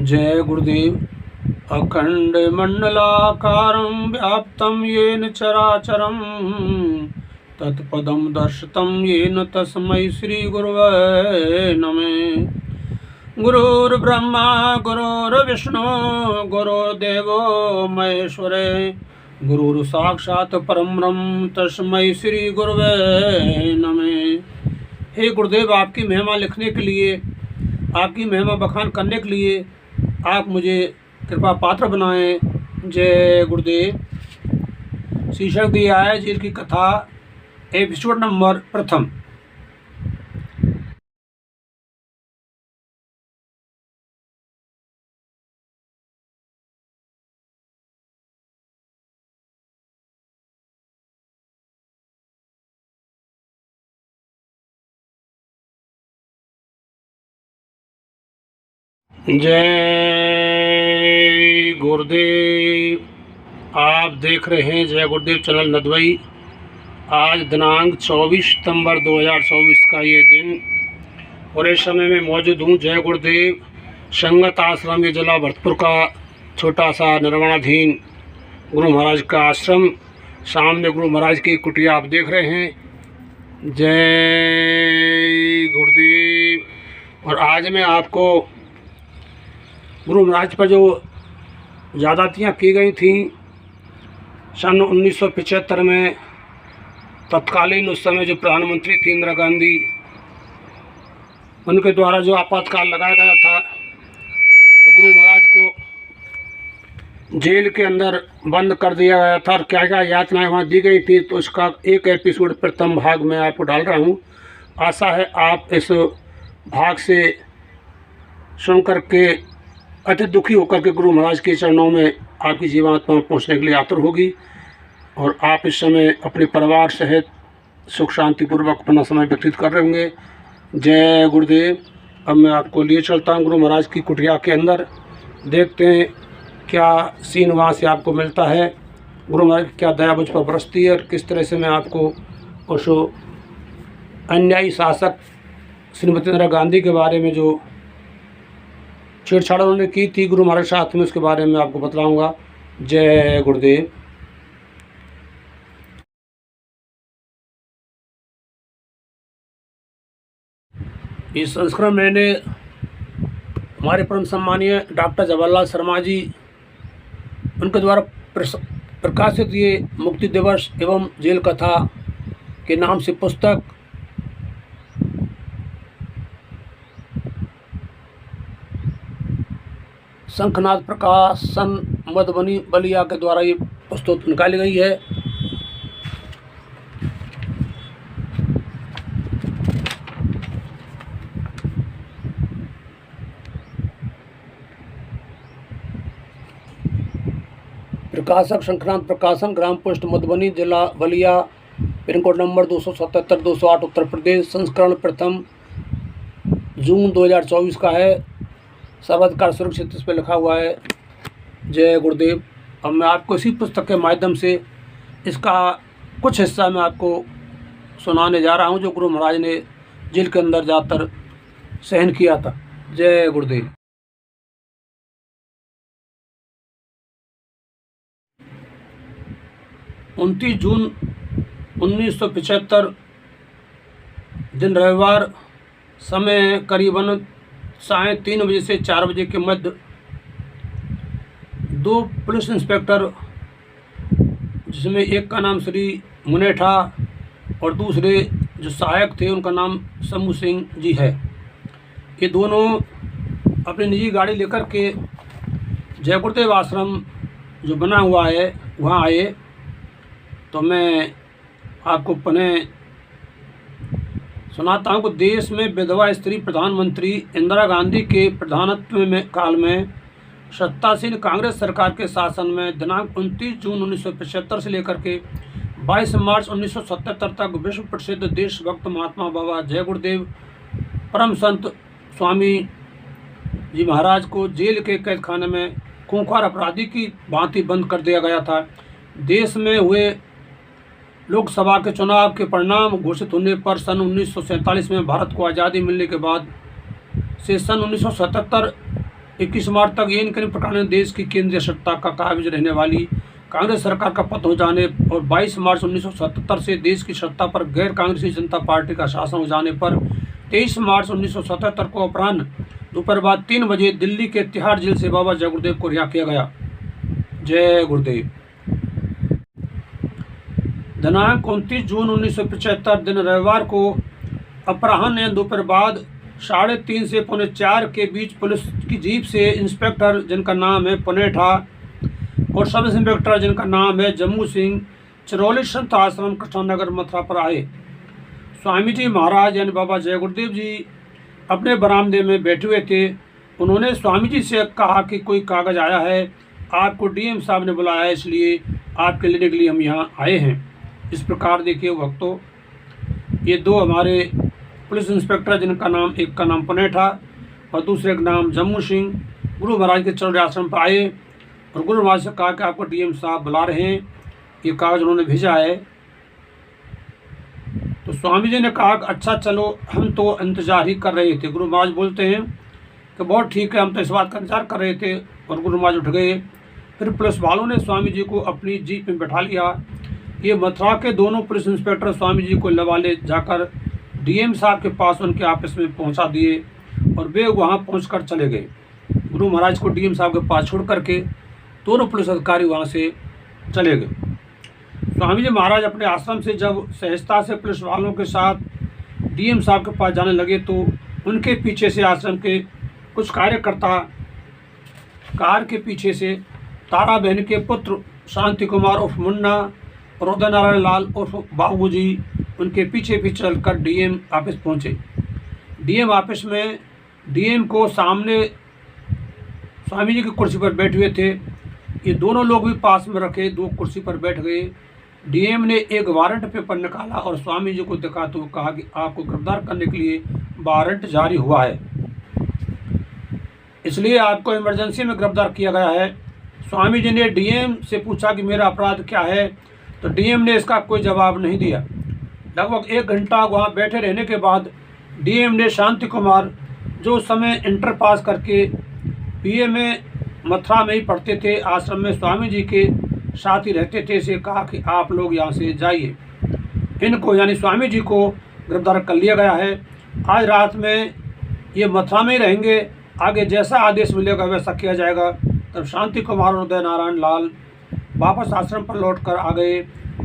जय गुरुदेव। अखंड मंडलाकारं व्याप्तं येन चराचरं तत्पदं दर्शितं येन तस्मै श्री गुरवे नमः। गुरुर्ब्रह्मा गुरुर्विष्णु गुरुर्देवो महेश्वरे गुरुर्साक्षात् परं ब्रह्म तस्मै श्री गुरवे नमः। हे गुरुदेव, आपकी महिमा लिखने के लिए, आपकी महिमा बखान करने के लिए आप मुझे कृपा पात्र बनाएं। जय गुरुदेव। शीर्षक दिया है जेल की कथा, एपिसोड नंबर प्रथम। जय गुरुदेव। आप देख रहे हैं जय गुरुदेव चैनल नदवई। आज दिनांक 24 सितंबर 2024 का ये दिन और इस समय में मौजूद हूँ जय गुरुदेव संगत आश्रम, ये जिला भरतपुर का छोटा सा निर्माणाधीन गुरु महाराज का आश्रम। सामने गुरु महाराज की कुटिया आप देख रहे हैं। जय गुरुदेव। और आज मैं आपको गुरु महाराज पर जो ज़्यादतियाँ की गई थी सन 1975 में, तत्कालीन उस समय जो प्रधानमंत्री थी इंदिरा गांधी, उनके द्वारा जो आपातकाल लगाया गया था, तो गुरु महाराज को जेल के अंदर बंद कर दिया गया था और क्या क्या यातनाएं वहाँ दी गई थी, तो उसका एक एपिसोड प्रथम भाग में आपको डाल रहा हूँ। आशा है आप इस भाग से सुन करके अति दुखी होकर के गुरु महाराज के चरणों में आपकी जीवात्मा पहुँचने के लिए आतुर होगी और आप इस समय अपने परिवार सहित सुख शांतिपूर्वक अपना समय व्यतीत कर रहे होंगे। जय गुरुदेव। अब मैं आपको लिए चलता हूँ गुरु महाराज की कुटिया के अंदर। देखते हैं क्या सीन वहाँ से आपको मिलता है, गुरु महाराज की क्या दया मुझ पर बरसती है और किस तरह से मैं आपको उस अन्यायी शासक श्रीमती इंदिरा गांधी के बारे में जो छेड़छाड़ उन्होंने की थी गुरु महाराज साथ में, उसके बारे में आपको बतलाऊंगा। जय गुरुदेव। इस संस्करण मैंने हमारे परम सम्मानीय डॉक्टर जवाहरलाल शर्मा जी, उनके द्वारा प्रकाशित ये मुक्ति दिवस एवं जेल कथा के नाम से पुस्तक शंखनाद प्रकाशन मधुबनी बलिया के द्वारा ये पुस्तक निकाली गई है। प्रकाशक शंखनाद प्रकाशन, ग्राम पोस्ट मधुबनी, जिला Ballia, pin code number 277 208 Uttar Pradesh. संस्करण प्रथम जून 2024 का है। सर्वाधिकार सुरक्षित इस पर लिखा हुआ है। जय गुरुदेव। अब मैं आपको इसी पुस्तक के माध्यम से इसका कुछ हिस्सा मैं आपको सुनाने जा रहा हूं, जो गुरु महाराज ने जेल के अंदर जाकर सहन किया था। जय गुरुदेव। उनतीस जून 1975 दिन रविवार, समय करीबन 3:30 बजे से 4 बजे के मध्य, दो पुलिस इंस्पेक्टर, जिसमें एक का नाम श्री मुनेठा और दूसरे जो सहायक थे उनका नाम शंभू सिंह जी है, ये दोनों अपनी निजी गाड़ी लेकर के जय गुरुदेव आश्रम जो बना हुआ है वहाँ आए। तो मैं आपको पुनः सुनाता हूँ कि देश में विधवा स्त्री प्रधानमंत्री इंदिरा गांधी के प्रधानत्व में काल में सत्तासीन कांग्रेस सरकार के शासन में दिनांक 29 जून 1975 से लेकर के 22 मार्च 1977 तक विश्व प्रसिद्ध देशभक्त महात्मा बाबा जय गुरुदेव परम संत स्वामी जी महाराज को जेल के कैद खाने में खूंखार अपराधी की भांति बंद कर दिया गया था। देश में हुए लोकसभा के चुनाव के परिणाम घोषित होने पर सन 1947 में भारत को आज़ादी मिलने के बाद से सन 1977 21 मार्च तक इन कई प्रकार ने देश की केंद्रीय सत्ता का काबिज रहने वाली कांग्रेस सरकार का पतन हो जाने और 22 मार्च 1977 से देश की सत्ता पर गैर कांग्रेसी जनता पार्टी का शासन हो जाने पर 23 मार्च 1977 को अपराह्न दोपहर बाद 3 बजे दिल्ली के तिहाड़ जेल से बाबा जय गुरुदेव को रिहा किया गया। जय गुरुदेव। दिनांक 29 जून 1975 दिन रविवार को अपराह्न दोपहर बाद 3:30 से 3:45 के बीच पुलिस की जीप से इंस्पेक्टर जिनका नाम है पनेठा और सब इंस्पेक्टर जिनका नाम है जम्मू सिंह चिरौली संत आश्रम कृष्णनगर मथुरा पर आए। स्वामी जी महाराज यानी बाबा जय गुरुदेव जी अपने बरामदे में बैठे हुए थे। उन्होंने स्वामी जी से कहा कि कोई कागज़ आया है, आपको डीएम साहब ने बुलाया है, इसलिए आपके लेने के लिए हम यहाँ आए हैं। इस प्रकार देखिए भक्तों, ये दो हमारे पुलिस इंस्पेक्टर जिनका नाम, एक का नाम पनेठा और दूसरे का नाम जम्मू सिंह, गुरु महाराज के चिरौली आश्रम पर आए और गुरु महाराज से कहा कि आपको डीएम साहब बुला रहे हैं, ये कागज़ उन्होंने भेजा है। तो स्वामी जी ने कहा कि अच्छा चलो, हम तो इंतज़ार ही कर रहे थे। गुरु महाराज बोलते हैं कि बहुत ठीक है, हम तो इस बात का इंतजार कर रहे थे। और गुरु महाराज उठ गए। फिर पुलिस वालों ने स्वामी जी को अपनी जीप में बैठा लिया। ये मथुरा के दोनों पुलिस इंस्पेक्टर स्वामी जी को लवाले जाकर डीएम साहब के पास उनके ऑफिस में पहुंचा दिए और वे वहां पहुंचकर चले गए। गुरु महाराज को डीएम साहब के पास छोड़ करके दोनों पुलिस अधिकारी वहां से चले गए। स्वामी जी महाराज अपने आश्रम से जब सहजता से पुलिस वालों के साथ डीएम साहब के पास जाने लगे तो उनके पीछे से आश्रम के कुछ कार्यकर्ता कार के पीछे से तारा बहन के पुत्र शांति कुमार उर्फ मुन्ना और उदय नारायण लाल उर्फ बाबूजी उनके पीछे पीछे चलकर डीएम ऑफिस पहुंचे। डीएम ऑफिस में डीएम को सामने स्वामी जी की कुर्सी पर बैठे हुए थे। ये दोनों लोग भी पास में रखे दो कुर्सी पर बैठ गए। डीएम ने एक वारंट पेपर निकाला और स्वामी जी को दिखाते हुए कहा कि आपको गिरफ्तार करने के लिए वारंट जारी हुआ है, इसलिए आपको इमरजेंसी में गिरफ्तार किया गया है। स्वामी जी ने डीएम से पूछा कि मेरा अपराध क्या है, तो डीएम ने इसका कोई जवाब नहीं दिया। लगभग 1 घंटा वहाँ बैठे रहने के बाद डीएम ने शांति कुमार, जो उस समय इंटर पास करके बीए में मथुरा में ही पढ़ते थे, आश्रम में स्वामी जी के साथ ही रहते थे, से कहा कि आप लोग यहाँ से जाइए। इनको यानी स्वामी जी को गिरफ्तार कर लिया गया है। आज रात में ये मथुरा में ही रहेंगे, आगे जैसा आदेश मिलेगा वैसा किया जाएगा। तब शांति कुमार और उदय नारायण लाल वापस आश्रम पर लौटकर आ गए।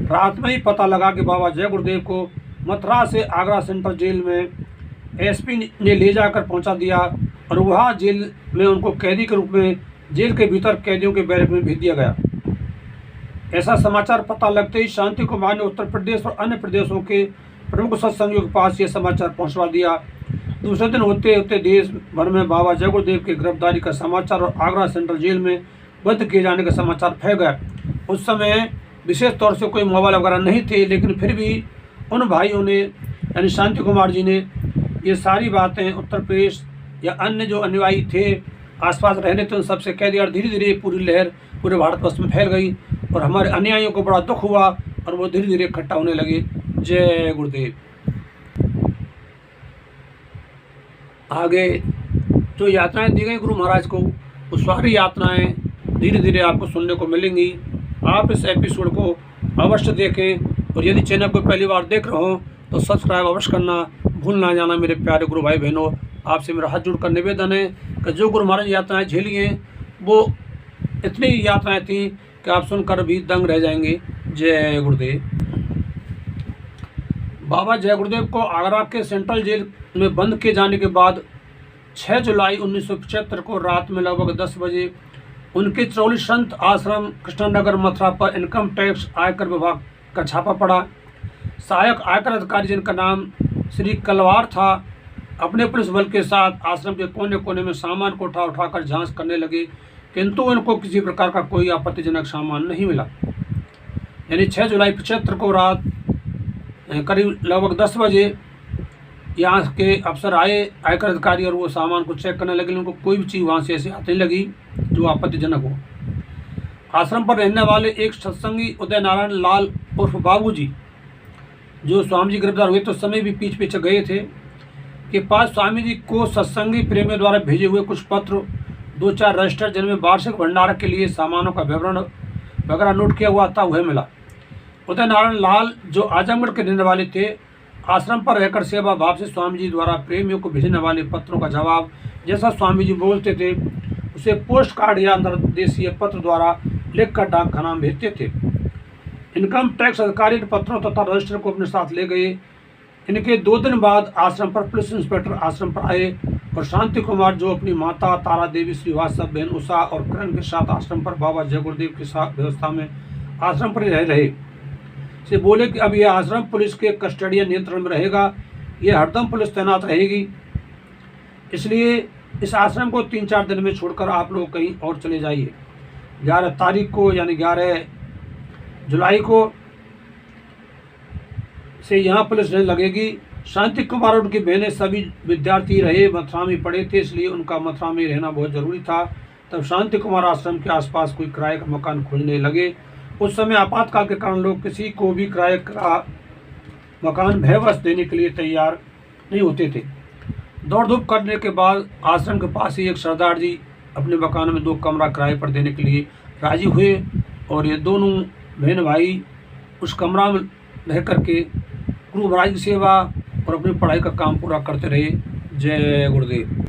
रात में ही पता लगा कि बाबा जय गुरुदेव को मथुरा से आगरा सेंट्रल जेल में एसपी ने ले जाकर पहुंचा दिया और वहां जेल में उनको कैदी के रूप में जेल के भीतर कैदियों के बैरक में भेज दिया गया। ऐसा समाचार पता लगते ही शांति कुमार ने उत्तर प्रदेश और अन्य प्रदेशों के प्रमुख सत्संगियों के पास यह समाचार पहुंचवा दिया। दूसरे दिन होते होते देश भर में बाबा जय गुरुदेव की गिरफ्तारी का समाचार और आगरा सेंट्रल जेल में बंद किए जाने का समाचार फैल गया। उस समय विशेष तौर से कोई मोबाइल वगैरह नहीं थे, लेकिन फिर भी उन भाइयों ने यानी शांति कुमार जी ने ये सारी बातें उत्तर प्रदेश या अन्य जो अनुयायी थे आसपास रहने थे उन सबसे कह दिया। धीरे धीरे पूरी लहर पूरे भारतवर्ष में फैल गई और हमारे अनुयायियों को बड़ा दुख हुआ और वो धीरे धीरे इकट्ठा होने लगे। जय गुरुदेव। आगे जो यात्राएं दी गई गुरु महाराज को, वो सारी यात्राएं धीरे धीरे आपको सुनने को मिलेंगी। आप इस एपिसोड को अवश्य देखें और यदि चैनल को पहली बार देख रहे हो तो सब्सक्राइब अवश्य करना भूल ना जाना। मेरे प्यारे गुरु भाई बहनों, आपसे मेरा हाथ जोड़कर निवेदन है कि जो गुरु महाराज यात्राएं झेली हैं वो इतनी यात्राएं थी कि आप सुनकर भी दंग रह जाएंगे। जय गुरुदेव। बाबा जय गुरुदेव को आगरा के सेंट्रल जेल में बंद किए जाने के बाद 6 जुलाई 1975 को रात में लगभग 10 बजे उनके चिरौली संत आश्रम कृष्णनगर मथुरा पर इनकम टैक्स आयकर विभाग का छापा पड़ा। सहायक आयकर अधिकारी जिनका नाम श्री कलवार था, अपने पुलिस बल के साथ आश्रम के कोने कोने में सामान को उठाकर जांच करने लगे, किंतु उनको किसी प्रकार का कोई आपत्तिजनक सामान नहीं मिला। यानी 6 जुलाई 75 को रात करीब लगभग 10 बजे यहाँ के अफसर आए आयकर अधिकारी और वो सामान को चेक करने लगे। उनको कोई भी चीज़ वहाँ से ऐसे आने लगी जो आपत्तिजनक हो। आश्रम पर रहने वाले एक सत्संगी उदय नारायण लाल उर्फ बाबूजी, जो स्वामी जी गिरफ्तार हुए तो समय भी पीछे गए थे, के पास स्वामी जी को सत्संगी प्रेमियों द्वारा भेजे हुए कुछ पत्र 2-4 रजिस्टर जिनमें वार्षिक भंडार के लिए सामानों का विवरण वगैरह नोट किया हुआ था वह मिला। उदय नारायण लाल जो आजमगढ़ के रहने वाले थे, आश्रम पर रहकर सेवा भाव से स्वामी जी द्वारा प्रेमियों को भेजने वाले पत्रों का जवाब जैसा स्वामी जी बोलते थे उसे पोस्ट कार्ड या अंतर्देशीय पत्र द्वारा लिखकर डाकखाना में भेजते थे। इनकम टैक्स अधिकारी इन पत्रों तथा रजिस्टर को अपने साथ ले गए। इनके 2 दिन बाद आश्रम पर पुलिस इंस्पेक्टर आश्रम पर आए और शांति कुमार जो अपनी माता तारा देवी श्रीवास्तव, बहन उषा और करण के साथ आश्रम पर बाबा जय गुरुदेव के साथ व्यवस्था में आश्रम पर रह रहे से बोले कि अब यह आश्रम पुलिस के कस्टडियन नियंत्रण में रहेगा, यह हरदम पुलिस तैनात रहेगी, इसलिए इस आश्रम को 3-4 दिन में छोड़कर आप लोग कहीं और चले जाइए। 11 तारीख को यानी 11 जुलाई को से यहाँ पुलिस रहने लगेगी। शांति कुमार और उनकी बहनें सभी विद्यार्थी रहे, मथुरा में पढ़े थे, इसलिए उनका मथुरा में रहना बहुत ज़रूरी था। तब शांति कुमार आश्रम के आसपास कोई किराए का मकान खोजने लगे। उस समय आपातकाल के कारण लोग किसी को भी किराए का मकान भयवश देने के लिए तैयार नहीं होते थे। दौड़ धूप करने के बाद आश्रम के पास ही एक सरदार जी अपने मकान में 2 कमरा किराए पर देने के लिए राजी हुए और ये दोनों बहन भाई उस कमरा में रह करके गुरु महाराज की सेवा और अपनी पढ़ाई का काम पूरा करते रहे। जय गुरुदेव।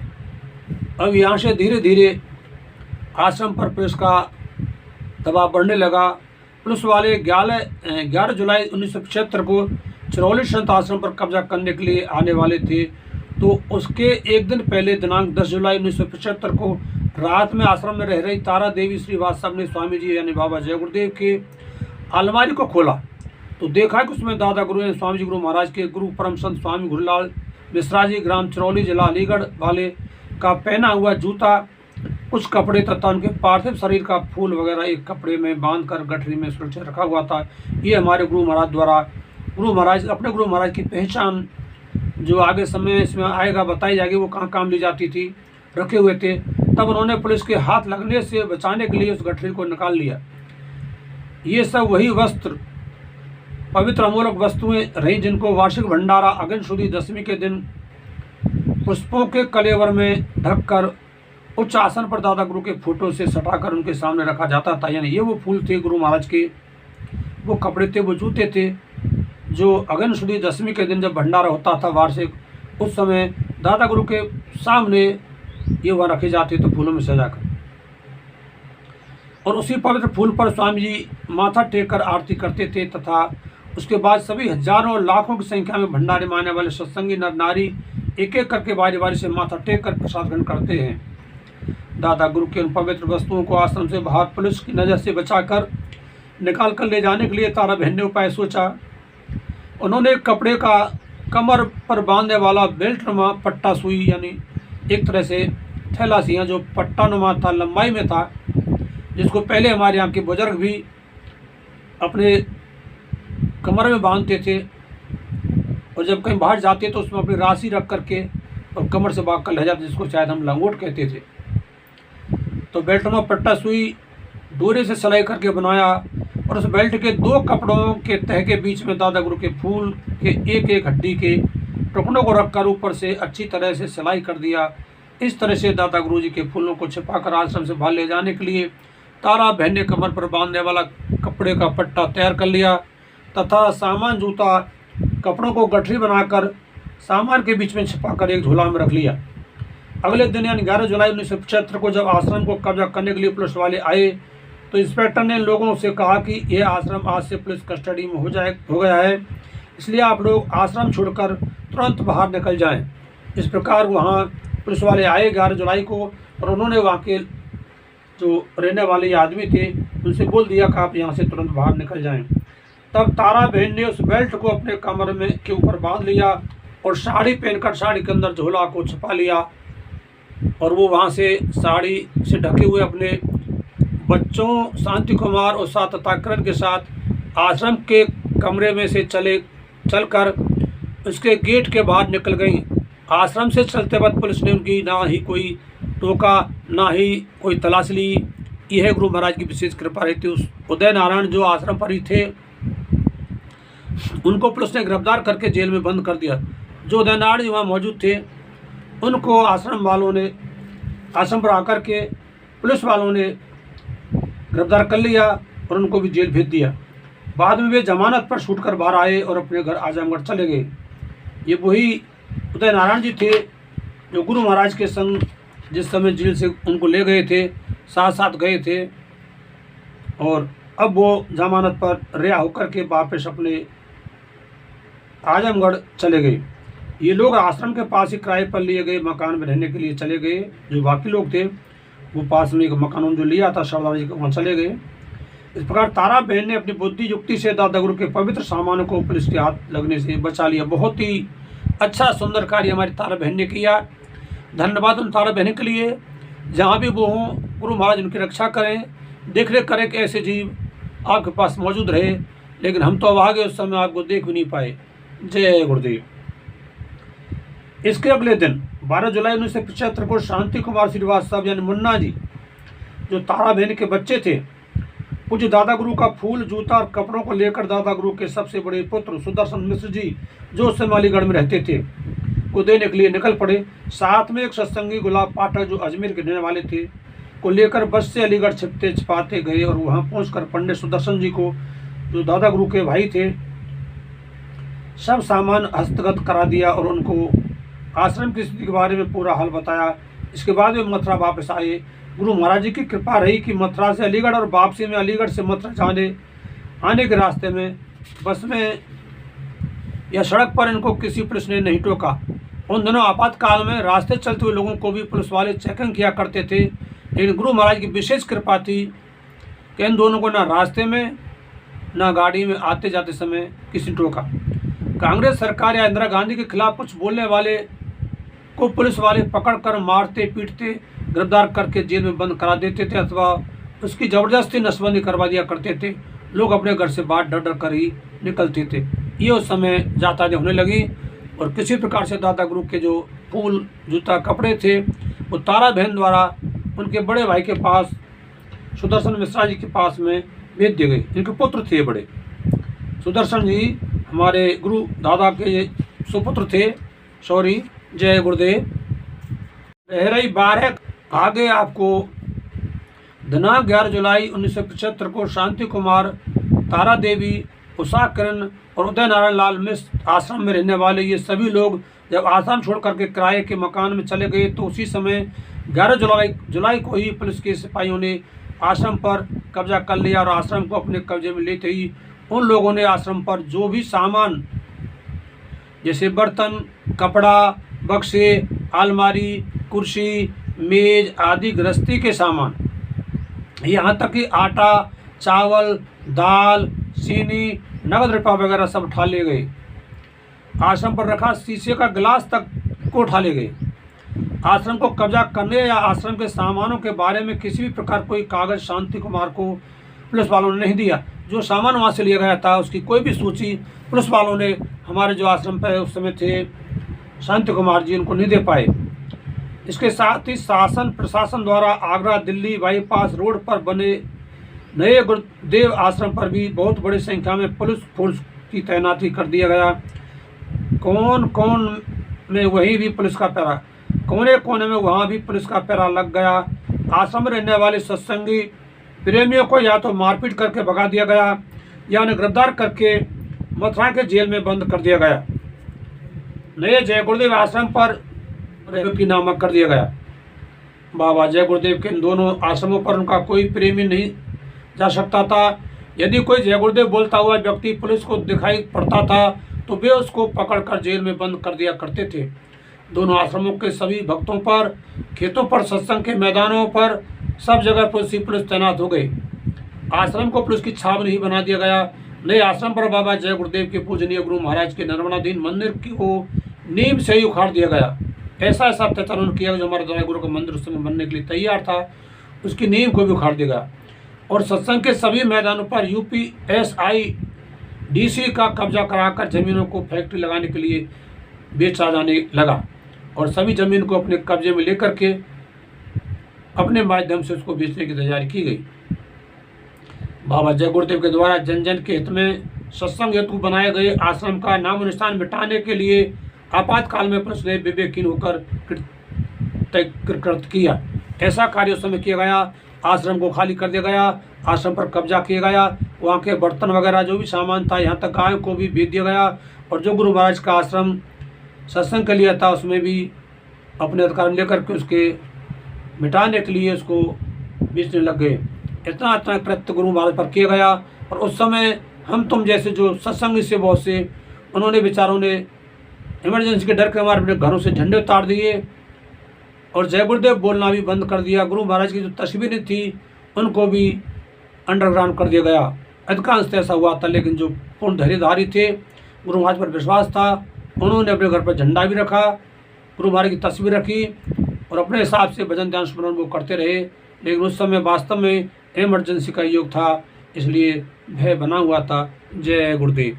अब यहाँ से धीरे धीरे आश्रम पर पुलिस का दबाव बढ़ने लगा। पुलिस वाले 11 जुलाई 1975 को चिरौली संत आश्रम पर कब्जा करने के लिए आने वाले थे, तो उसके एक दिन पहले दिनांक 10 जुलाई 1975 को रात में आश्रम में रह रही तारा देवी श्रीवास्तव ने स्वामी जी यानी बाबा जय गुरुदेव के अलमारी को खोला तो देखा कि उसमें दादा गुरु स्वामी जी गुरु महाराज के गुरु परम संत स्वामी गुरुलाल मिश्रा जी ग्राम चिरौली जिला अलीगढ़ वाले का पहना हुआ जूता, कुछ कपड़े तथा उनके पार्थिव शरीर का फूल वगैरह एक कपड़े में बांधकर गठरी में सुरक्षित रखा हुआ था। ये हमारे गुरु महाराज द्वारा अपने गुरु महाराज की पहचान जो आगे समय इसमें आएगा बताई जाएगी वो कहाँ काम ली जाती थी, रखे हुए थे। तब उन्होंने पुलिस के हाथ लगने से बचाने के लिए उस गठरी को निकाल लिया। ये सब वही वस्त्र पवित्र अमूलक वस्तुएं रही जिनको वार्षिक भंडारा अगन शुद्धि दशमी के दिन पुष्पों के कलेवर में ढककर उच्च आसन पर दादा गुरु के फोटो से सटाकर उनके सामने रखा जाता था। यानी ये वो फूल थे गुरु महाराज के, वो कपड़े थे, वो जूते थे जो अगन शुद्धि दशमी के दिन जब भंडारा होता था वार्षिक, उस समय दादा गुरु के सामने ये वहाँ रखे जाते थे फूलों में सजाकर। और उसी पवित्र फूल पर स्वामी जी माथा टेक कर आरती करते थे तथा उसके बाद सभी हजारों और लाखों की संख्या में भंडारे में आने वाले सत्संगी नर नारी एक एक करके बारी बारी से माथा टेक कर प्रसाद ग्रहण करते हैं। दादा गुरु के उन पवित्र वस्तुओं को आश्रम से बाहर पुलिस की नज़र से बचाकर निकाल कर ले जाने के लिए तारा बहन ने उपाय सोचा। उन्होंने कपड़े का कमर पर बांधने वाला बेल्ट नुमा पट्टा सुई यानी एक तरह से थैला सिया जो पट्टा नुमा था, लंबाई में था, जिसको पहले हमारे यहाँ के बुजुर्ग भी अपने कमर में बांधते थे और जब कहीं बाहर जाते तो उसमें अपनी राशि रख करके और कमर से बांध कर ले जाते, जिसको शायद हम लंगोट कहते थे। तो बेल्ट में पट्टा सुई डोरे से सिलाई करके बनाया और उस बेल्ट के 2 कपड़ों के तह के बीच में दादा गुरु के फूल के एक एक हड्डी के टुकड़ों को रखकर ऊपर से अच्छी तरह से सिलाई कर दिया। इस तरह से दादा गुरु जी के फूलों को छिपाकर आश्रम से बाहर ले जाने के लिए तारा बहन ने कमर पर बांधने वाला कपड़े का पट्टा तैयार कर लिया तथा सामान जूता कपड़ों को गठरी बनाकर सामान के बीच में छिपाकर एक झोला में रख लिया। अगले दिन यानी 11 जुलाई 1975 को जब आश्रम को कब्जा करने के लिए पुलिस वाले आए तो इंस्पेक्टर ने लोगों से कहा कि यह आश्रम आज से पुलिस कस्टडी में हो गया है, इसलिए आप लोग आश्रम छोड़कर तुरंत बाहर निकल जाएं। इस प्रकार वहाँ पुलिस वाले आए 11 जुलाई को और उन्होंने वहाँ के जो रहने वाले आदमी थे उनसे बोल दिया कि आप यहाँ से तुरंत बाहर निकल जाएं। तब तारा बहन ने उस बेल्ट को अपने कमर में के ऊपर बांध लिया और साड़ी पहनकर साड़ी के अंदर झोला को छिपा लिया और वो वहाँ से साड़ी से ढके हुए अपने बच्चों शांति कुमार और साथ तथा करण के साथ आश्रम के कमरे में से चलकर उसके गेट के बाहर निकल गई। आश्रम से चलते वक्त पुलिस ने उनकी ना ही कोई टोका ना ही कोई तलाश ली। यह गुरु महाराज की विशेष कृपा रही थी। उस उदय नारायण जो आश्रम पर ही थे उनको पुलिस ने गिरफ्तार करके जेल में बंद कर दिया। जो उदय नारायण वहाँ मौजूद थे उनको आश्रम वालों ने आश्रम पर आकर के पुलिस वालों ने गिरफ्तार कर लिया और उनको भी जेल भेज दिया। बाद में वे जमानत पर छूट कर बाहर आए और अपने घर आजमगढ़ चले गए। ये वही उदय नारायण जी थे जो गुरु महाराज के संग जिस समय जेल से उनको ले गए थे, साथ साथ गए थे, और अब वो जमानत पर रिहा होकर के वापस अपने आजमगढ़ चले गए। ये लोग आश्रम के पास ही किराए पर लिए गए मकान में रहने के लिए चले गए। जो बाकी लोग थे वो पास में एक मकान जो लिया था सरदार जी का, वहाँ चले गए। इस प्रकार तारा बहन ने अपनी बुद्धि युक्ति से दादा गुरु के पवित्र सामानों को पुलिस के हाथ लगने से बचा लिया। बहुत ही अच्छा सुंदर कार्य हमारी तारा बहन ने किया। धन्यवाद उन तारा बहन के लिए। जहाँ भी वो हों, गुरु महाराज उनकी रक्षा करें, देख रेख करें कि ऐसे जीव आपके पास मौजूद रहे। लेकिन हम तो अभागे उस समय आपको देख भी नहीं पाए। जय गुरुदेव। इसके अगले दिन 12 जुलाई 1975 को शांति कुमार श्रीवास्तव यानी मुन्ना जी, जो तारा बहन के बच्चे थे, पूज्य दादा गुरु का फूल, जूता और कपड़ों को लेकर दादा गुरु के सबसे बड़े पुत्र सुदर्शन मिश्र जी, जो उस समय अलीगढ़ में रहते थे, को देने के लिए निकल पड़े। साथ में एक सत्संगी गुलाब पाठक जो अजमेर के रहने वाले थे, को लेकर बस से अलीगढ़ छिपते छिपाते गए और वहाँ पहुँचकर पंडित सुदर्शन जी को, जो दादा गुरु के भाई थे, सब सामान हस्तगत करा दिया और उनको आश्रम की स्थिति के बारे में पूरा हाल बताया। इसके बाद वे मथुरा वापस आए। गुरु महाराज जी की कृपा रही कि मथुरा से अलीगढ़ और वापसी में अलीगढ़ से मथुरा आने के रास्ते में बस में या सड़क पर इनको किसी पुलिस ने नहीं टोका। उन दिनों आपातकाल में रास्ते चलते हुए लोगों को भी पुलिस वाले चेकिंग किया करते थे, लेकिन गुरु महाराज की विशेष कृपा थी कि इन दोनों को ना रास्ते में ना गाड़ी में आते जाते समय किसी टोका। कांग्रेस सरकार या इंदिरा गांधी के खिलाफ कुछ बोलने वाले को पुलिस वाले पकड़कर मारते पीटते गिरफ्तार करके जेल में बंद करा देते थे अथवा उसकी ज़बरदस्ती नसबंदी करवा दिया करते थे। लोग अपने घर से बाहर डर डर कर ही निकलते थे। ये उस समय जाताज़ी होने लगी और किसी प्रकार से दादा गुरु के जो फूल, जूता, कपड़े थे वो तारा बहन द्वारा उनके बड़े भाई के पास, सुदर्शन मिश्रा जी के पास में भेज दिए गए। इनके पुत्र थे बड़े। सुदर्शन जी हमारे गुरु दादा के सुपुत्र थे। सॉरी, जय गुरुदेव। रह रही बात आगे आपको दिनांक 11 जुलाई 1975 को शांति कुमार, तारा देवी, उषा किरण और उदय नारायण लाल मिश्र आश्रम में रहने वाले ये सभी लोग जब आश्रम छोड़ करके किराए के मकान में चले गए तो उसी समय 11 जुलाई को ही पुलिस के सिपाहियों ने आश्रम पर कब्जा कर लिया और आश्रम को अपने कब्जे में लेते ही उन लोगों ने आश्रम पर जो भी सामान जैसे बर्तन, कपड़ा, बक्से, अलमारी, कुर्सी, मेज आदि गृहस्थी के सामान, यहाँ तक कि आटा, चावल, दाल, चीनी, नगद रुपया वगैरह सब उठा ले गए। आश्रम पर रखा शीशे का गिलास तक को उठा ले गए। आश्रम को कब्जा करने या आश्रम के सामानों के बारे में किसी भी प्रकार कोई कागज शांति कुमार को पुलिस वालों ने नहीं दिया। जो सामान वहाँ से लिया गया था उसकी कोई भी सूची पुलिस वालों ने हमारे जो आश्रम पर उस समय थे शांति कुमार जी उनको नहीं दे पाए। इसके साथ ही शासन प्रशासन द्वारा आगरा दिल्ली बाईपास रोड पर बने नए गुरुदेव आश्रम पर भी बहुत बड़ी संख्या में पुलिस फोर्स की तैनाती कर दिया गया। कौन कौन में वही भी पुलिस का पैरा, कोने कोने में वहाँ भी पुलिस का पैरा लग गया। आश्रम में रहने वाले सत्संगी प्रेमियों को या तो मारपीट करके भगा दिया गया या उन्हें गिरफ्तार करके मथुरा के जेल में बंद कर दिया गया। नए जय गुरुदेव आश्रम पर की नामक कर दिया गया। बाबा जय गुरुदेव के इन दोनों आश्रमों पर उनका कोई प्रेमी नहीं जा सकता था। यदि कोई जय गुरुदेव बोलता हुआ व्यक्ति पुलिस को दिखाई पड़ता था तो वे उसको पकड़कर जेल में बंद कर दिया करते थे। दोनों आश्रमों के सभी भक्तों पर, खेतों पर, सत्संग के मैदानों पर सब जगह पुलिस तैनात हो गई। आश्रम को पुलिस की छाव नहीं बना दिया गया। नए आश्रम पर बाबा जय गुरुदेव के पूजनीय गुरु महाराज के निर्माणाधीन मंदिर को नींव से ही उखाड़ दिया गया। ऐसा अत्याचार किया जो हमारे द्वारा गुरु का मंदिर उस समय बनने के लिए तैयार था, उसकी नींव को भी उखाड़ दिया गया। और सत्संग के सभी मैदानों पर UPSIDC का कब्जा कराकर जमीनों को फैक्ट्री लगाने के लिए बेचा जाने लगा और सभी जमीन को अपने कब्जे में लेकर के अपने माध्यम से उसको बेचने की तैयारी की गई। बाबा जय गुरुदेव के द्वारा जन जन के हित में सत्संग हेतु बनाए गए आश्रम का नाम निशान मिटाने के लिए आपातकाल में पुलिस ने विवेकहीन होकर कृत किया। ऐसा कार्य उस समय किया गया। आश्रम को खाली कर दिया गया, आश्रम पर कब्जा किया गया, वहाँ के बर्तन वगैरह जो भी सामान था, यहाँ तक गायों को भी बेच दिया गया। और जो गुरु महाराज का आश्रम सत्संग के लिए था उसमें भी अपने अधिकार में लेकर के उसके मिटाने के लिए उसको बेचने लग गए। इतना इतना कृत्य गुरु महाराज पर किया गया। और उस समय हम तुम जैसे जो सत्संग से बहुत से उन्होंने बेचारों ने इमरजेंसी के डर के मारे अपने घरों से झंडे उतार दिए और जय गुरुदेव बोलना भी बंद कर दिया। गुरु महाराज की जो तस्वीरें थी उनको भी अंडरग्राउंड कर दिया गया। अधिकांश ऐसा हुआ था, लेकिन जो पूर्ण धैर्यधारी थे, गुरु महाराज पर विश्वास था, उन्होंने अपने घर पर झंडा भी रखा, गुरु महाराज की तस्वीर रखी और अपने हिसाब से भजन ध्यान स्मरण वो करते रहे। लेकिन उस समय वास्तव में इमरजेंसी का युग था, इसलिए भय बना हुआ था। जय गुरुदेव।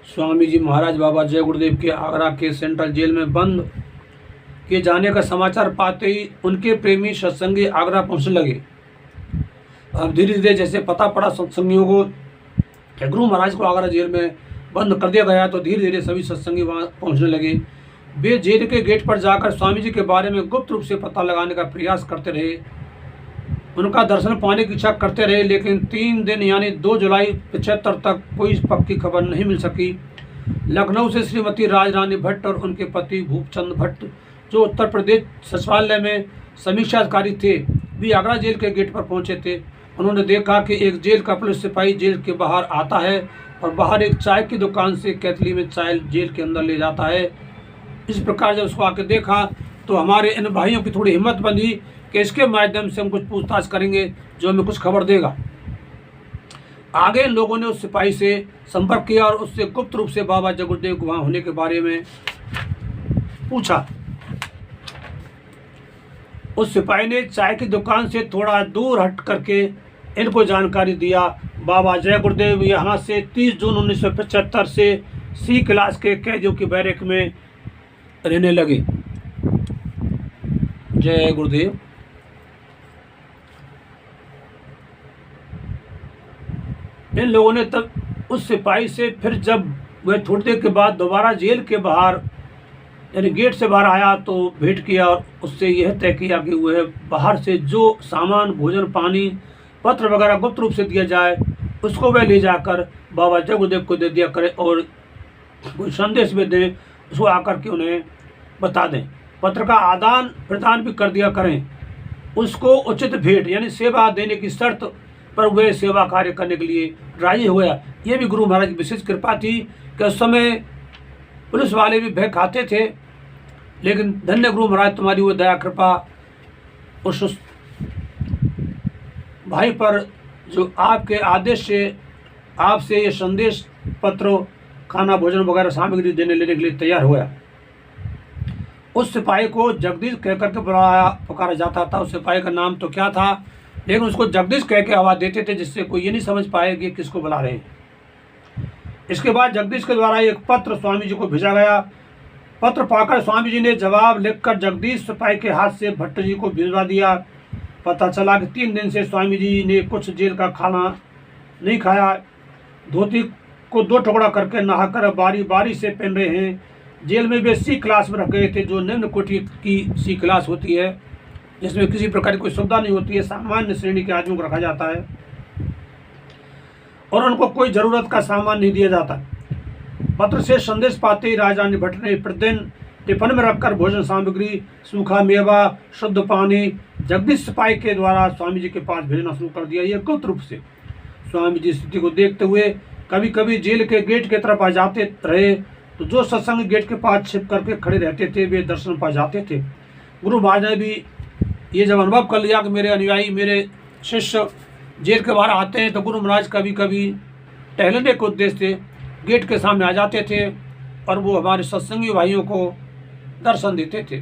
स्वामी जी महाराज बाबा जय गुरुदेव के आगरा के सेंट्रल जेल में बंद किए जाने का समाचार पाते ही उनके प्रेमी सत्संगी आगरा पहुंचने लगे। अब धीरे धीरे जैसे पता पड़ा सत्संगियों को कि गुरु महाराज को आगरा जेल में बंद कर दिया गया, तो धीरे धीरे सभी सत्संगी वहाँ पहुँचने लगे। वे जेल के गेट पर जाकर स्वामी जी के बारे में गुप्त रूप से पता लगाने का प्रयास करते रहे, उनका दर्शन पाने की इच्छा करते रहे। लेकिन 3 दिन यानी 2 जुलाई 75 तक कोई पक्की खबर नहीं मिल सकी। लखनऊ से श्रीमती राजरानी भट्ट और उनके पति भूपचंद भट्ट, जो उत्तर प्रदेश सचिवालय में समीक्षा अधिकारी थे, भी आगरा जेल के गेट पर पहुंचे थे। उन्होंने देखा कि एक जेल का पुलिस सिपाही जेल के बाहर आता है और बाहर एक चाय की दुकान से केतली में चाय जेल के अंदर ले जाता है। इस प्रकार जब उसको आके देखा तो हमारे इन भाइयों की थोड़ी हिम्मत बंधी कि इसके माध्यम से हम कुछ पूछताछ करेंगे, जो हमें कुछ खबर देगा। आगे इन लोगों ने उस सिपाही से संपर्क किया और उससे गुप्त रूप से बाबा जय गुरुदेव को वहाँ होने के बारे में पूछा। उस सिपाही ने चाय की दुकान से थोड़ा दूर हट करके इनको जानकारी दिया, बाबा जय गुरुदेव यहाँ से 30 जून 1975 से सी क्लास के कैदियों की बैरक में रहने लगे। जय गुरुदेव। इन लोगों ने तब उस सिपाही से फिर जब वह थोड़ी देर के बाद दोबारा जेल के बाहर यानी गेट से बाहर आया तो भेंट किया और उससे यह तय किया कि वह बाहर से जो सामान भोजन पानी पत्र वगैरह गुप्त रूप से दिया जाए उसको वह ले जाकर बाबा जय गुरुदेव को दे दिया करे और कोई संदेश भी दें, उसको आकर के उन्हें बता दें। पत्र का आदान प्रदान भी कर दिया करें। उसको उचित भेंट यानी सेवा देने की शर्त पर वह सेवा कार्य करने के लिए राजी हो गया। ये भी गुरु महाराज की विशेष कृपा थी कि उस समय पुलिस वाले भी भय खाते थे, लेकिन धन्य गुरु महाराज तुम्हारी वो दया कृपा उस भाई पर जो आपके आदेश से आपसे ये संदेश पत्र खाना भोजन वगैरह सामग्री देने लेने के लिए तैयार हुआ। उस सिपाही को जगदीश कह करके पुकारा जाता था। उस सिपाही का नाम तो क्या था, लेकिन उसको जगदीश कह के आवाज़ देते थे, जिससे कोई ये नहीं समझ पाए कि किसको बुला रहे हैं। इसके बाद जगदीश के द्वारा एक पत्र स्वामी जी को भेजा गया। पत्र पाकर स्वामी जी ने जवाब लिखकर जगदीश सिपाही के हाथ से भट्ट जी को भिजवा दिया। पता चला कि 3 दिन से स्वामी जी ने कुछ जेल का खाना नहीं खाया, धोती को 2 टुकड़ा करके नहाकर बारी बारी से पहन रहे हैं। जेल में वे सी क्लास में रख गए थे, जो निम्न कोटि की सी क्लास होती है, जिसमें किसी प्रकार की कोई सुविधा नहीं होती है, सामान्य श्रेणी के आदमियों को रखा जाता है और उनको कोई ज़रूरत का सामान नहीं दिया जाता। पत्र से संदेश पाते ही राजरानी भट्ट ने प्रतिदिन टिफिन में रखकर भोजन सामग्री, सूखा मेवा, शुद्ध पानी जगदीश सिपाही के द्वारा स्वामी जी के पास भेजना शुरू कर दिया। यह गुप्त रूप से स्वामी जी स्थिति को देखते हुए कभी कभी जेल के गेट की तरफ आ जाते रहे, तो जो सत्संग गेट के पास छिप करके खड़े रहते थे वे दर्शन पा जाते थे। गुरु महाराज ने भी ये जब अनुभव कर लिया कि मेरे अनुयायी मेरे शिष्य जेल के बाहर आते हैं, तो गुरु महाराज कभी कभी टहलने के उद्देश्य से गेट के सामने आ जाते थे और वो हमारे सत्संगी भाइयों को दर्शन देते थे।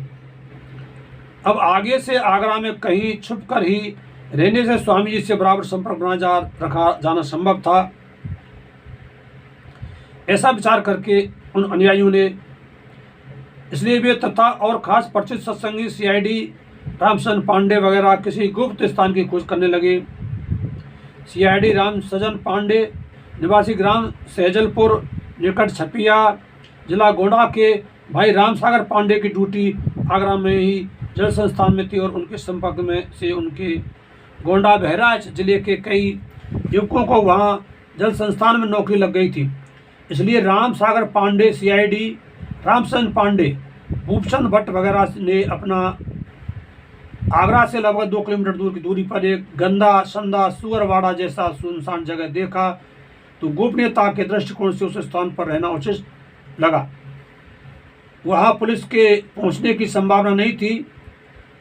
अब आगे से आगरा में कहीं छुप कर ही रहने से स्वामी जी से बराबर संपर्क रखा जाना संभव था। ऐसा विचार करके उन अनुयायियों ने इसलिए वे तथा और खास परिचित सत्संगी सीआईडी रामसजन पांडे वगैरह किसी गुप्त स्थान की खोज करने लगे। सीआईडी रामसजन पांडे निवासी ग्राम सहजलपुर निकट छपिया जिला गोंडा के भाई रामसागर पांडे की ड्यूटी आगरा में ही जल संस्थान में थी और उनके संपर्क में से उनके गोंडा बहराइच जिले के कई युवकों को वहां जल संस्थान में नौकरी लग गई थी। इसलिए राम सागर पांडे, सीआईडी रामचंद्र पांडे, भूपचंद भट्ट वगैरह ने अपना आगरा से लगभग 2 किलोमीटर दूर की दूरी पर एक गंदा, संदा, सुअरवाड़ा जैसा सुनसान जगह देखा तो गोपनीयता के दृष्टिकोण से उस स्थान पर रहना उचित लगा। वहां पुलिस के पहुंचने की संभावना नहीं थी।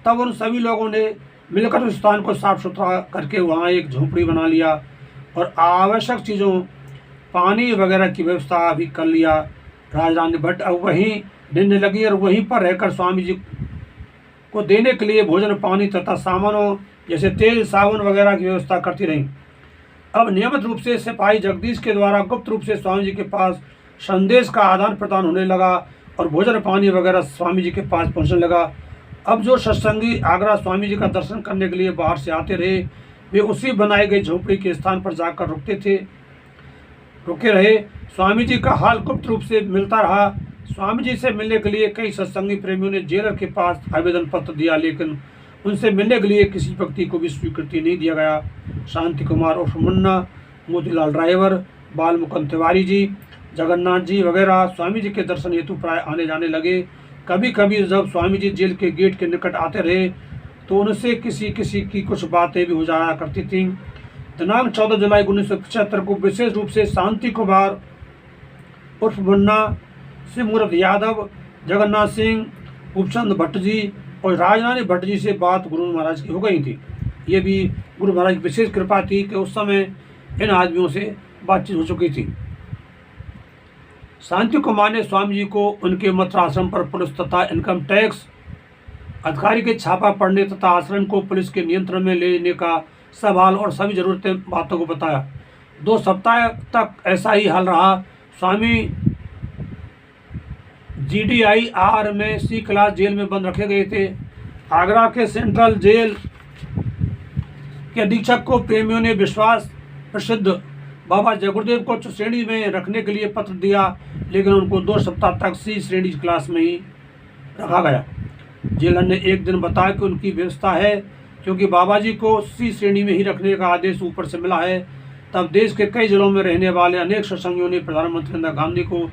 तब उन सभी लोगों ने मिलकर उस स्थान को साफ सुथरा करके वहां एक झोंपड़ी बना लिया और आवश्यक चीज़ों, पानी वगैरह की व्यवस्था भी कर लिया। राजरानी भट्ट अब वहीं रहने लगी और वहीं पर रहकर स्वामी जी को देने के लिए भोजन, पानी तथा सामानों जैसे तेल, साबुन वगैरह की व्यवस्था करती रहीं। अब नियमित रूप से सिपाही जगदीश के द्वारा गुप्त रूप से स्वामी जी के पास संदेश का आदान प्रदान होने लगा और भोजन, पानी वगैरह स्वामी जी के पास पहुंचने लगा। अब जो सत्संगी आगरा स्वामी जी का दर्शन करने के लिए बाहर से आते रहे, वे उसी बनाई गई झोपड़ी के स्थान पर जाकर रुके रहे। स्वामी जी का हाल गुप्त रूप से मिलता रहा। स्वामी जी से मिलने के लिए कई सत्संगी प्रेमियों ने जेलर के पास आवेदन पत्र दिया, लेकिन उनसे मिलने के लिए किसी व्यक्ति को भी स्वीकृति नहीं दिया गया। शांति कुमार उर्फ मुन्ना, मोतीलाल ड्राइवर, बालमुकुंद तिवारी जी, जगन्नाथ जी वगैरह स्वामी जी के दर्शन हेतु प्राय आने जाने लगे। कभी कभी जब स्वामी जी जेल के गेट के निकट आते रहे तो उनसे किसी की कुछ बातें भी हो जाया करती थीं। दिनांक 14 जुलाई 1975 को विशेष रूप से शांति कुमार उर्फ मुन्ना, सिमूर्त यादव, जगन्नाथ सिंह, भूपचंद भट्ट जी और राजरानी भट्ट जी से बात गुरु महाराज की हो गई थी। ये भी गुरु महाराज की विशेष कृपा थी कि उस समय इन आदमियों से बातचीत हो चुकी थी। शांति कुमार ने स्वामी जी को उनके मथुरा आश्रम पर पुलिस तथा इनकम टैक्स अधिकारी के छापा पड़ने तथा आश्रम को पुलिस के नियंत्रण में लेने का सब हाल और सभी जरूरतें बातों को बताया। 2 सप्ताह तक ऐसा ही हाल रहा। स्वामी GDIR में C क्लास जेल में बंद रखे गए थे। आगरा के सेंट्रल जेल के अधीक्षक को प्रेमियों ने विश्वास प्रसिद्ध बाबा जय गुरुदेव को उच्च श्रेणी में रखने के लिए पत्र दिया, लेकिन उनको 2 सप्ताह तक C श्रेणी क्लास में ही रखा गया। जेलर ने एक दिन बताया कि उनकी व्यवस्था है, क्योंकि बाबा जी को C श्रेणी में ही रखने का आदेश ऊपर से मिला है। तब देश के कई जिलों में रहने वाले अनेक सत्संगियों ने प्रधानमंत्री इंदिरा गांधी को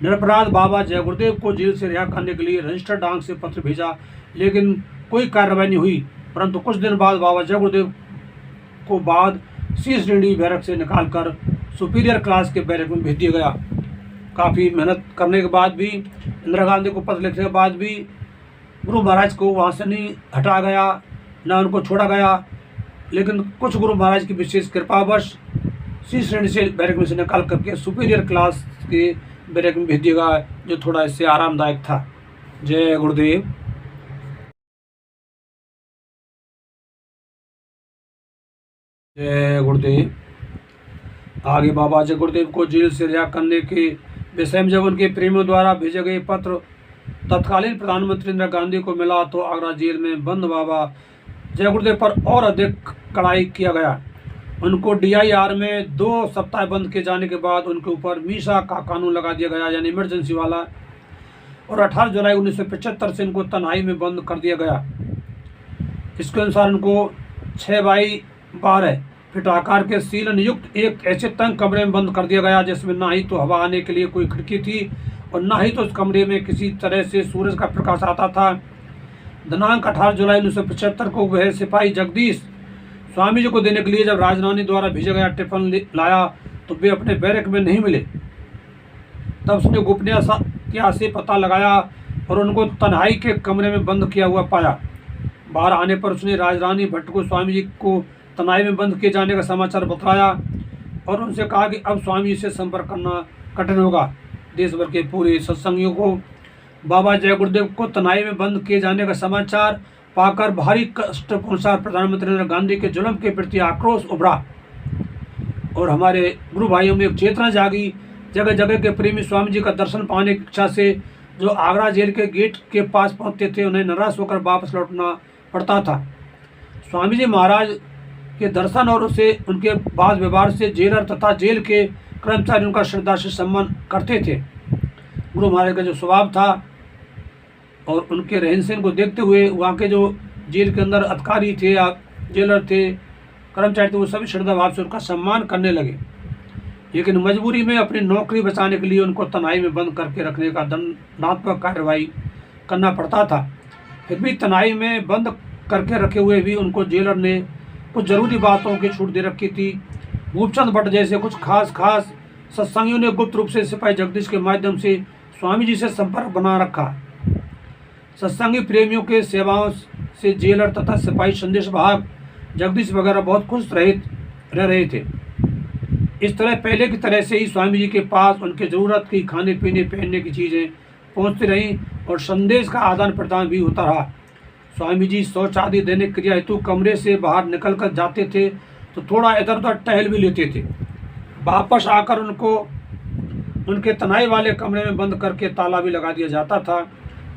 निरपराध बाबा जय गुरुदेव को जेल से रिहा करने के लिए रजिस्टर्ड डाक से पत्र भेजा, लेकिन कोई कार्रवाई नहीं हुई। परंतु कुछ दिन बाद बाबा जय गुरुदेव को बाद C श्रेणी बैरक से निकालकर सुपीरियर क्लास के बैरक में भेज दिया गया। काफ़ी मेहनत करने के बाद भी, इंदिरा गांधी को पत्र लिखने के बाद भी गुरु महाराज को वहाँ से नहीं हटा गया, न उनको छोड़ा गया। लेकिन कुछ गुरु महाराज की विशेष कृपावश C श्रेणी से बैरक में से निकाल करके सुपीरियर क्लास के बैरक में भेज दिया गया, जो थोड़ा इससे आरामदायक था। जय गुरुदेव। जय गुरुदेव। आगे बाबा जय गुरुदेव को जेल से रिहा करने के विषय में जब उनके प्रेमियों द्वारा भेजे गए पत्र तत्कालीन प्रधानमंत्री इंदिरा गांधी को मिला तो आगरा जेल में बंद बाबा जय गुरुदेव पर और अधिक कड़ाई किया गया। उनको DIR में 2 सप्ताह बंद किए जाने के बाद उनके ऊपर मीसा का कानून लगा दिया गया, यानी इमरजेंसी वाला, और 18 जुलाई 1975 से इनको तन्हाई में बंद कर दिया गया। इसके अनुसार उनको 6x12 फीट आकार के सीलन युक्त एक ऐसे तंग कमरे में बंद कर दिया गया, जिसमें ना ही तो हवा आने के लिए कोई खिड़की थी और ना ही तो उस कमरे में किसी तरह से सूरज का प्रकाश आता था। दिनांक 18 जुलाई 1975 को वह सिपाही जगदीश स्वामी जी को देने के लिए जब राजरानी द्वारा भेजा गया टिफिन लाया तो वे अपने बैरक में नहीं मिले। तब उसने गोपनीयता से पता लगाया और उनको तन्हाई के कमरे में बंद किया हुआ पाया। बाहर आने पर उसने राजरानी भट्ट को स्वामी जी को तन्हाई में बंद किए जाने का समाचार बताया और उनसे कहा कि अब स्वामी जी से संपर्क करना कठिन होगा। देश भर के पूरे सत्संगियों को बाबा जय गुरुदेव को तन्हाई में बंद किए जाने का समाचार पाकर भारी कष्ट पहुंचा। प्रधानमंत्री इंदिरा गांधी के जुल्म के प्रति आक्रोश उभरा और हमारे गुरु भाइयों में एक चेतना जागी। जगह जगह के प्रेमी स्वामी जी का दर्शन पाने की इच्छा से जो आगरा जेल के गेट के पास पहुंचते थे, उन्हें निराश होकर वापस लौटना पड़ता था। स्वामी जी महाराज के दर्शन और उसे उनके बाद व्यवहार से जेलर तथा जेल के कर्मचारी उनका श्रद्धा से सम्मान करते थे। गुरु महाराज का जो स्वभाव था और उनके रहन सहन को देखते हुए वहाँ के जो जेल के अंदर अधिकारी थे या जेलर थे, कर्मचारी थे, वो सभी श्रद्धा भाव से उनका सम्मान करने लगे। लेकिन मजबूरी में अपनी नौकरी बचाने के लिए उनको तनाई में बंद करके रखने का दंडात्मक कार्रवाई करना पड़ता था। फिर भी तनाई में बंद करके रखे हुए भी उनको जेलर ने कुछ ज़रूरी बातों की छूट दे रखी थी। भूपचंद भट्ट जैसे कुछ खास सत्संगियों ने गुप्त रूप से सिपाही जगदीश के माध्यम से स्वामी जी से संपर्क बना रखा। सत्संगी प्रेमियों के सेवाओं से जेलर तथा सिपाही संदेश वाहक जगदीश वगैरह बहुत खुश रह रहे थे। इस तरह पहले की तरह से ही स्वामी जी के पास उनके ज़रूरत की खाने पीने पहनने की चीज़ें पहुंचती रहीं और संदेश का आदान प्रदान भी होता रहा। स्वामी जी शौच आदि देने क्रिया हेतु कमरे से बाहर निकल कर जाते थे तो थोड़ा इधर उधर टहल भी लेते थे। वापस आकर उनको उनके तनाई वाले कमरे में बंद करके ताला भी लगा दिया जाता था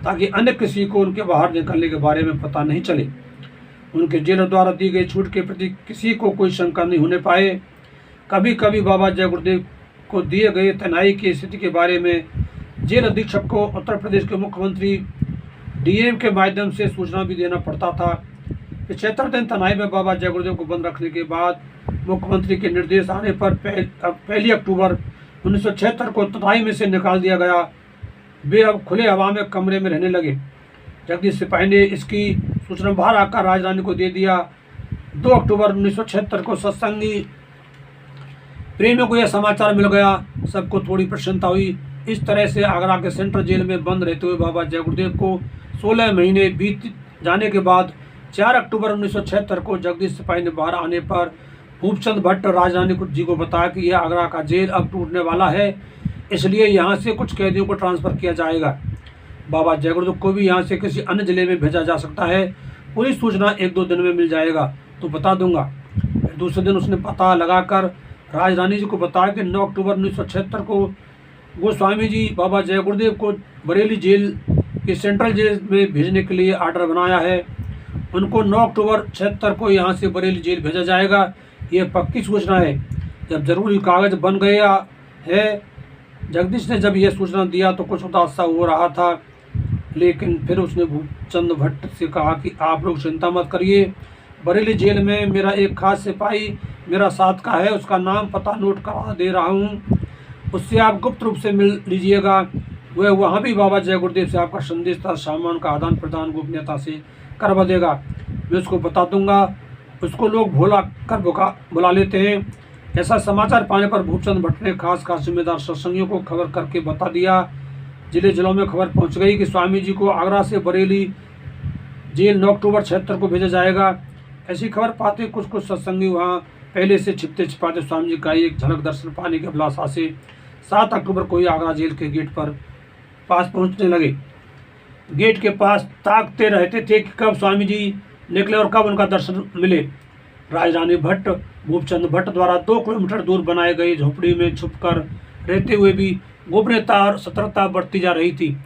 ताकि अन्य किसी को उनके बाहर निकलने के बारे में पता नहीं चले। उनके जेलर द्वारा दी गई छूट के प्रति किसी को कोई शंका नहीं होने पाए। कभी कभी बाबा जय गुरुदेव को दिए गए तनाई की स्थिति के बारे में जेल अधीक्षक को उत्तर प्रदेश के मुख्यमंत्री डीएम के माध्यम से सूचना भी देना पड़ता था। 75 दिन तनाई में बाबा जय गुरुदेव को बंद रखने के बाद मुख्यमंत्री के निर्देश आने पर 1 अक्टूबर 1976 को तनाई में से निकाल दिया गया। वे अब खुले हवा में कमरे में रहने लगे। जगदीश सिपाही ने इसकी सूचना बाहर आकर राजधानी को दे दिया। 2 अक्टूबर 1976 को सत्संगी प्रेमियों को यह समाचार मिल गया। सबको थोड़ी प्रसन्नता हुई। इस तरह से आगरा के सेंट्रल जेल में बंद रहते हुए बाबा जय गुरुदेव को 16 महीने बीत जाने के बाद 4 अक्टूबर 1976 को जगदीश सिपाही ने बाहर आने पर भूपचंद भट्ट राजधानी जी को बताया कि यह आगरा का जेल अब टूटने वाला है, इसलिए यहाँ से कुछ कैदियों को ट्रांसफ़र किया जाएगा। बाबा जय गुरुदेव को भी यहाँ से किसी अन्य जिले में भेजा जा सकता है। पूरी सूचना 1-2 दिन में मिल जाएगा तो बता दूंगा। दूसरे दिन उसने पता लगाकर राजधानी जी को बताया कि 9 अक्टूबर 1976 को गोस्वामी जी बाबा जय गुरुदेव को बरेली जेल के सेंट्रल जेल में भेजने के लिए आर्डर बनाया है। उनको 9 अक्टूबर 76 को यहाँ से बरेली जेल भेजा जाएगा। यह पक्की सूचना है। जब जरूरी कागज बन गया है, जगदीश ने जब यह सूचना दिया तो कुछ उदास सा हो रहा था, लेकिन फिर उसने भूपचंद भट्ट से कहा कि आप लोग चिंता मत करिए, बरेली जेल में मेरा एक खास सिपाही मेरा साथ का है, उसका नाम पता नोट करा दे रहा हूँ, उससे आप गुप्त रूप से मिल लीजिएगा। वह वहाँ भी बाबा जय गुरुदेव से आपका संदेश तथा सामान का आदान प्रदान गोपनीयता से करवा देगा। मैं उसको बता दूंगा। उसको लोग भोला कर बुला लेते हैं। ऐसा समाचार पाने पर भूपचंद भट्ट ने खास जिम्मेदार सत्संगियों को खबर करके बता दिया। जिलों में खबर पहुँच गई कि स्वामी जी को आगरा से बरेली जेल 9 अक्टूबर 76 को भेजा जाएगा। ऐसी खबर पाते कुछ सत्संगी वहाँ पहले से छिपते छिपाते स्वामी जी का एक झलक दर्शन पाने की अभिलाषा से 7 अक्टूबर को ही आगरा जेल के गेट पर पास पहुंचने लगे। गेट के पास ताकते रहते थे कि कब स्वामी जी निकले और कब उनका दर्शन मिले। राजरानी भट्ट भूपचंद भट्ट द्वारा 2 किलोमीटर दूर बनाए गए झोपड़ी में छुपकर रहते हुए भी गोपनीयता और सतर्कता बढ़ती जा रही थी।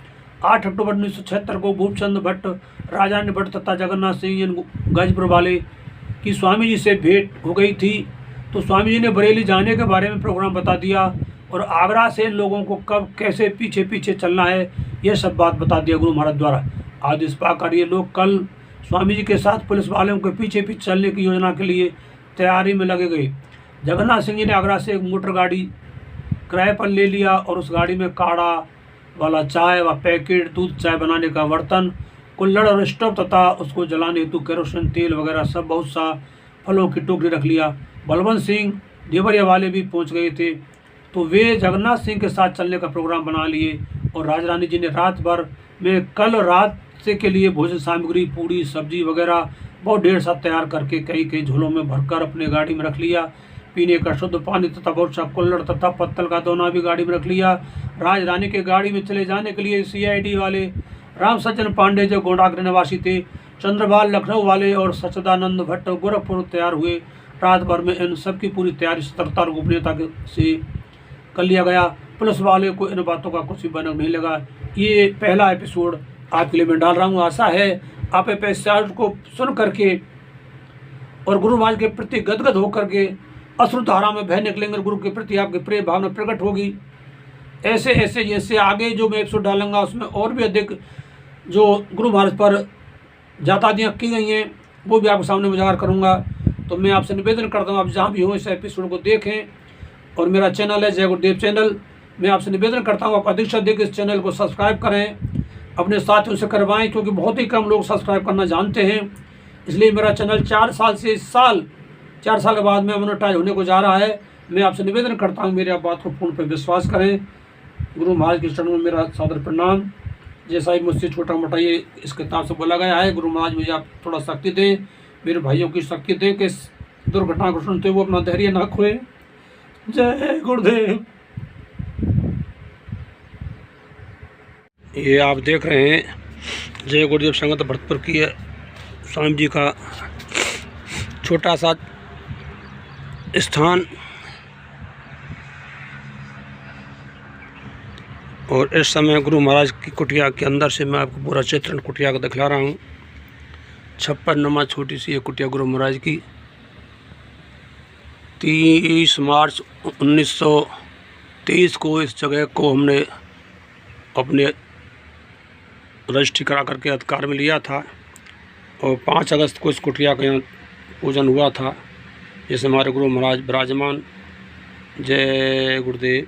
8 अक्टूबर 1976 को भूपचंद भट्ट, राजरानी भट्ट तथा जगन्नाथ सिंह गाजीपुर वाले की स्वामी जी से भेंट हो गई थी, तो स्वामी जी ने बरेली जाने के बारे में प्रोग्राम बता दिया और आगरा से लोगों को कब कैसे पीछे पीछे चलना है यह सब बात बता दिया गुरु महाराज द्वारा। आदेश पाकर ये लोग कल स्वामी जी के साथ पुलिस वालों के पीछे पीछे चलने की योजना के लिए तैयारी में लगे गए। जगन्नाथ सिंह जी ने आगरा से एक मोटर गाड़ी किराए पर ले लिया और उस गाड़ी में काढ़ा वाला चाय व पैकेट, दूध चाय बनाने का बर्तन, कुल्हड़ और स्टोव तथा उसको जलाने हेतु केरोसिन तेल वगैरह सब बहुत सा फलों की टोकरी रख लिया। बलवंत सिंह देवरिया वाले भी पहुंच गए थे, तो वे जगन्नाथ सिंह के साथ चलने का प्रोग्राम बना लिए और राजरानी जी ने रात भर में कल रात से के लिए भोजन सामग्री, पूड़ी सब्जी वगैरह बहुत ढेर सा तैयार करके कई झोलों में भरकर अपने गाड़ी में रख लिया। पीने का शुद्ध पानी तथा बहुत सा कुल्हड़ तथा पत्तल का दोना भी गाड़ी में रख लिया। राजरानी के गाड़ी में चले जाने के लिए CID वाले राम सज्जन पांडे जो गोंडाग्र निवासी थे, चंद्रपाल लखनऊ वाले और सच्चिदानंद भट्ट गोरखपुर तैयार हुए। रात भर में इन सब की पूरी तैयारी सतर्कता और गोपनीयता से कर लिया गया। पुलिस वाले को इन बातों का कुछ भी भनक नहीं लगा। ये पहला एपिसोड आपके लिए मैं डाल रहा हूँ। आशा है आप एपिसोड को सुन करके और गुरु महाराज के प्रति गदगद होकर के अश्रुधारा में बह निकलेंगे। गुरु के प्रति आपकी प्रेम भावना प्रकट होगी। ऐसे जैसे आगे जो मैं एपिसोड डालूंगा उसमें और भी अधिक जो गुरु महाराज पर जातादियाँ की गई हैं वो भी आपके सामने उजागर करूँगा। तो मैं आपसे निवेदन करता हूँ, आप जहाँ भी हो इस एपिसोड को देखें। और मेरा चैनल है जय गुरुदेव चैनल, मैं आपसे निवेदन करता हूँ आप अधिक से अधिक इस चैनल को सब्सक्राइब करें, अपने साथियों से करवाएं, क्योंकि बहुत ही कम लोग सब्सक्राइब करना जानते हैं। इसलिए मेरा चैनल 4 साल से इस साल 4 साल के बाद में मोनेटाइज होने को जा रहा है। मैं आपसे निवेदन करता हूँ मेरी आप बात को पूर्ण पर विश्वास करें। गुरु महाराज के चरणों में मेरा सादर प्रणाम। जैसा ही मुझसे छोटा मोटा ये इस किताब से बोला गया है, गुरु महाराज मुझे आप थोड़ा शक्ति दें, मेरे भाइयों की शक्ति दें कि इस दुर्घटना को सुनते हुए अपना धैर्य ना खोए। जय गुरुदेव। ये आप देख रहे हैं जय गुरुदेव संगत भरतपुर की है स्वामी जी का छोटा सा स्थान। और इस समय गुरु महाराज की कुटिया के अंदर से मैं आपको पूरा चित्रण कुटिया को दिखला रहा हूँ। 56 नमा छोटी सी ये कुटिया गुरु महाराज की। 30 मार्च 1923 को इस जगह को हमने अपने रजिस्ट्री करा करके अधिकार में लिया था और 5 अगस्त को इस कुटिया का यहाँ पूजन हुआ था, जिससे हमारे गुरु महाराज विराजमान। जय गुरुदेव।